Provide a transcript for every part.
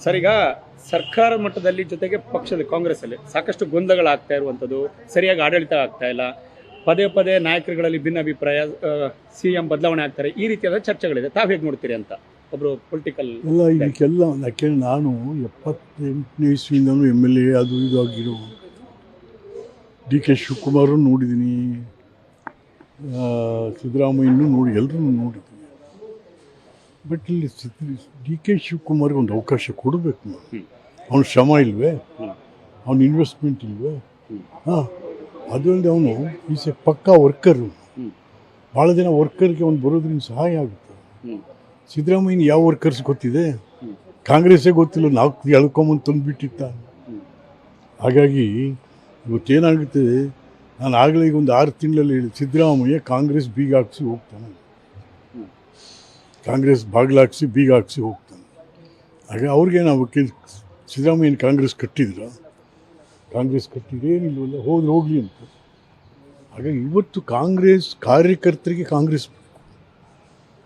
Sir, ಈಗ ಸರ್ಕಾರ ಮಟ್ಟದಲ್ಲಿ ಜೊತೆಗೆ ಪಕ್ಷದಲ್ಲಿ ಕಾಂಗ್ರೆಸ್ಸಲ್ಲಿ ಸಾಕಷ್ಟು ಗೊಂದಲಗಳಾಗ್ತಾ ಇರುವಂಥದ್ದು, ಸರಿಯಾಗಿ ಆಡಳಿತ ಆಗ್ತಾ ಇಲ್ಲ, ಪದೇ ಪದೇ ನಾಯಕರುಗಳಲ್ಲಿ ಭಿನ್ನಾಭಿಪ್ರಾಯ, CM ಬದಲಾವಣೆ ಆಗ್ತಾರೆ, ಈ ರೀತಿಯಾದ ಚರ್ಚೆಗಳಿದೆ. ತಾವು ಹೇಗೆ ನೋಡ್ತೀರಿ ಅಂತ ಒಬ್ಬರು ಪೊಲಿಟಿಕಲ್? ಎಲ್ಲ ಇದಕ್ಕೆಲ್ಲ ಯಾಕೆಂದ್ರೆ ನಾನು 78ನೇ ಇಸ್ವಿಯಿಂದನೂ MLA ಅದು ಇದು ಆಗಿರೋ DK ಶಿವಕುಮಾರು ನೋಡಿದ್ದೀನಿ, ಸಿದ್ದರಾಮಯ್ಯನೂ ನೋಡಿ, ಎಲ್ಲರೂ ನೋಡಿದ್ದೀನಿ. ಬಟ್ ಇಲ್ಲಿ DK ಶಿವಕುಮಾರ್ಗೆ ಒಂದು ಅವಕಾಶ ಕೊಡಬೇಕು. ಅವನ ಶ್ರಮ ಇಲ್ವೇ, ಅವನ ಇನ್ವೆಸ್ಟ್ಮೆಂಟ್ ಇಲ್ವೇ? ಹಾಂ, ಅದೊಂದು ಅವನು ಈಸ್ ಎ ಪಕ್ಕಾ ವರ್ಕರು. ಭಾಳ ಜನ ವರ್ಕರ್ಗೆ ಅವ್ನು ಬರೋದ್ರಿಂದ ಸಹಾಯ ಆಗುತ್ತೆ. ಸಿದ್ದರಾಮಯ್ಯನ ಯಾವ ವರ್ಕರ್ಸ್ ಗೊತ್ತಿದೆ? ಕಾಂಗ್ರೆಸ್ಸೇ ಗೊತ್ತಿಲ್ಲ, ನಾವು ಎಳ್ಕೊಂಬಂದು ತಂದುಬಿಟ್ಟಿತ್ತ. ಹಾಗಾಗಿ ಇವತ್ತೇನಾಗುತ್ತೆ, ನಾನು ಆಗಲೇ ಈಗ ಒಂದು 6 ತಿಂಗಳಲ್ಲಿ ಹೇಳಿ, ಸಿದ್ದರಾಮಯ್ಯ ಕಾಂಗ್ರೆಸ್ ಬೀಗ ಹಾಕ್ಸಿ ಹೋಗ್ತಾನೆ, ಕಾಂಗ್ರೆಸ್ ಬಾಗಿಲಾಕ್ಸಿ ಬೀಗ ಹಾಕ್ಸಿ ಹೋಗ್ತಾನೆ. ಹಾಗೆ ಅವ್ರಿಗೆ ನಾವು ಸಿದ್ದರಾಮಯ್ಯನ ಕಾಂಗ್ರೆಸ್ ಕಟ್ಟಿದ್ರ? ಕಾಂಗ್ರೆಸ್ ಕಟ್ಟಿದ್ರೇನಿಲ್ವಲ್ಲ, ಹೋಗಲಿ ಅಂತ. ಹಾಗಾಗಿ ಇವತ್ತು ಕಾಂಗ್ರೆಸ್ ಕಾರ್ಯಕರ್ತರಿಗೆ ಕಾಂಗ್ರೆಸ್ ಬೇಕು.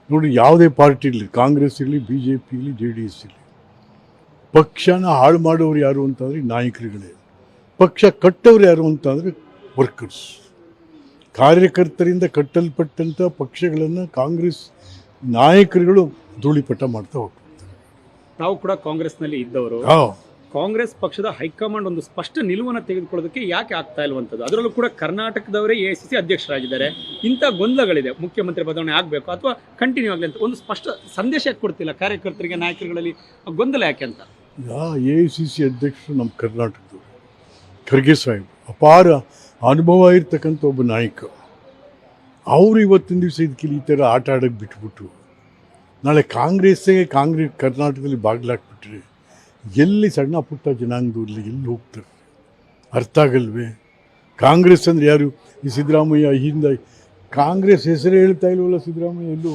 ನೋಡಿ, ಯಾವುದೇ ಪಾರ್ಟಿ ಇರಲಿ, ಕಾಂಗ್ರೆಸ್ ಇರಲಿ, BJP ಇರಲಿ, JDS ಇರಲಿ, ಪಕ್ಷನ ಹಾಳು ಮಾಡೋರು ಯಾರು ಅಂತಂದರೆ ನಾಯಕರುಗಳೇ. ಪಕ್ಷ ಕಟ್ಟೋರು ಯಾರು ಅಂತಂದರೆ ವರ್ಕರ್ಸ್. ಕಾರ್ಯಕರ್ತರಿಂದ ಕಟ್ಟಲ್ಪಟ್ಟಂಥ ಪಕ್ಷಗಳನ್ನು ಕಾಂಗ್ರೆಸ್ ನಾಯಕರುಗಳು ಧೂಳಿಪಟ ಮಾಡ್ತಾ ಹೋಗ್ತಾರೆ. ತಾವು ಕೂಡ ಕಾಂಗ್ರೆಸ್ನಲ್ಲಿ ಇದ್ದವರು. ಕಾಂಗ್ರೆಸ್ ಪಕ್ಷದ ಹೈಕಮಾಂಡ್ ಒಂದು ಸ್ಪಷ್ಟ ನಿಲುವನ್ನು ತೆಗೆದುಕೊಳ್ಳೋದಕ್ಕೆ ಯಾಕೆ ಆಗ್ತಾ ಇಲ್ವಂಥದ್ದು? ಅದರಲ್ಲೂ ಕೂಡ ಕರ್ನಾಟಕದವರೇ AICC ಅಧ್ಯಕ್ಷರಾಗಿದ್ದಾರೆ. ಇಂಥ ಗೊಂದಲಗಳಿದೆ, ಮುಖ್ಯಮಂತ್ರಿ ಬದಲಾವಣೆ ಆಗಬೇಕು ಅಥವಾ ಕಂಟಿನ್ಯೂ ಆಗಲಿ ಅಂತ ಒಂದು ಸ್ಪಷ್ಟ ಸಂದೇಶ ಯಾಕೆ ಕೊಡ್ತಿಲ್ಲ ಕಾರ್ಯಕರ್ತರಿಗೆ, ನಾಯಕರುಗಳಲ್ಲಿ ಗೊಂದಲ ಯಾಕೆ ಅಂತ? AICC ಅಧ್ಯಕ್ಷರು ನಮ್ಮ ಕರ್ನಾಟಕದವರು, ಖರ್ಗೆ ಸಾಹೇಬ್ ಅಪಾರ ಅನುಭವ ಇರ್ತಕ್ಕಂಥ ಒಬ್ಬ ನಾಯಕ. ಅವರು ಇವತ್ತಿನ ದಿವಸ ಇದಕ್ಕೆ ಈ ಥರ ಆಟ ಆಡೋಕ್ಕೆ ಬಿಟ್ಬಿಟ್ಟು ನಾಳೆ ಕಾಂಗ್ರೆಸ್ಸೇ ಕರ್ನಾಟಕದಲ್ಲಿ ಬಾಗಿಲಾಕ್ಬಿಟ್ರೆ ಎಲ್ಲಿ ಸಣ್ಣ ಪುಟ್ಟ ಜನಾಂಗದಲ್ಲಿ ಎಲ್ಲಿ ಹೋಗ್ತಾರೆ? ಅರ್ಥ ಆಗಲ್ವೇ? ಕಾಂಗ್ರೆಸ್ ಅಂದರೆ ಯಾರು? ಈ ಸಿದ್ದರಾಮಯ್ಯ ಅಹಿಂದ, ಕಾಂಗ್ರೆಸ್ ಹೆಸರೇ ಹೇಳ್ತಾ ಇಲ್ವಲ್ಲ ಸಿದ್ದರಾಮಯ್ಯ ಎಲ್ಲೂ.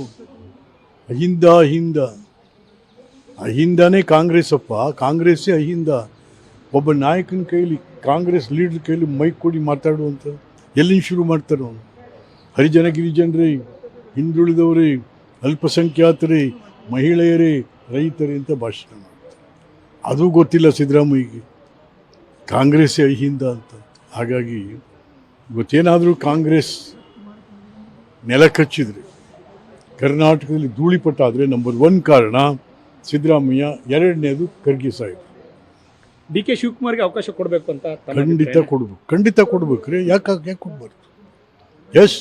ಅಹಿಂದನೇ ಕಾಂಗ್ರೆಸ್ಸಪ್ಪ, ಕಾಂಗ್ರೆಸ್ಸೇ ಅಹಿಂದ. ಒಬ್ಬ ನಾಯಕನ ಕೈಲಿ, ಕಾಂಗ್ರೆಸ್ ಲೀಡರ್ ಕೈಲಿ ಮೈಕ್ ಕೊಡಿ ಮಾತಾಡುವಂಥ ಎಲ್ಲಿಂದ ಶುರು ಮಾಡ್ತಾರೆ ಅವನು? ಹರಿಜನ ಗಿರಿಜನರೇ, ಹಿಂದುಳಿದವರೇ, ಅಲ್ಪಸಂಖ್ಯಾತರೇ, ಮಹಿಳೆಯರೇ, ರೈತರೇ ಅಂತ ಭಾಷಣ ಮಾಡ್ತಾರೆ. ಅದು ಗೊತ್ತಿಲ್ಲ ಸಿದ್ದರಾಮಯ್ಯಗೆ, ಕಾಂಗ್ರೆಸ್ಸೇ ಅಹಿಂದ ಅಂತ. ಹಾಗಾಗಿ ಇವತ್ತೇನಾದರೂ ಕಾಂಗ್ರೆಸ್ ನೆಲ ಕಚ್ಚಿದರೆ, ಕರ್ನಾಟಕದಲ್ಲಿ ಧೂಳಿಪಟ ಆದರೆ ನಂಬರ್ 1 ಕಾರಣ ಸಿದ್ದರಾಮಯ್ಯ, 2ನೇದು ಖರ್ಗೆ ಸಾಹೇಬ್. DK ಶಿವಕುಮಾರ್ಗೆ ಅವಕಾಶ ಕೊಡಬೇಕು ಅಂತ ಖಂಡಿತ ಕೊಡ್ಬೇಕು ರೀ. ಯಾಕೆ ಕೊಡ್ಬಾರ್ದು? ಎಸ್.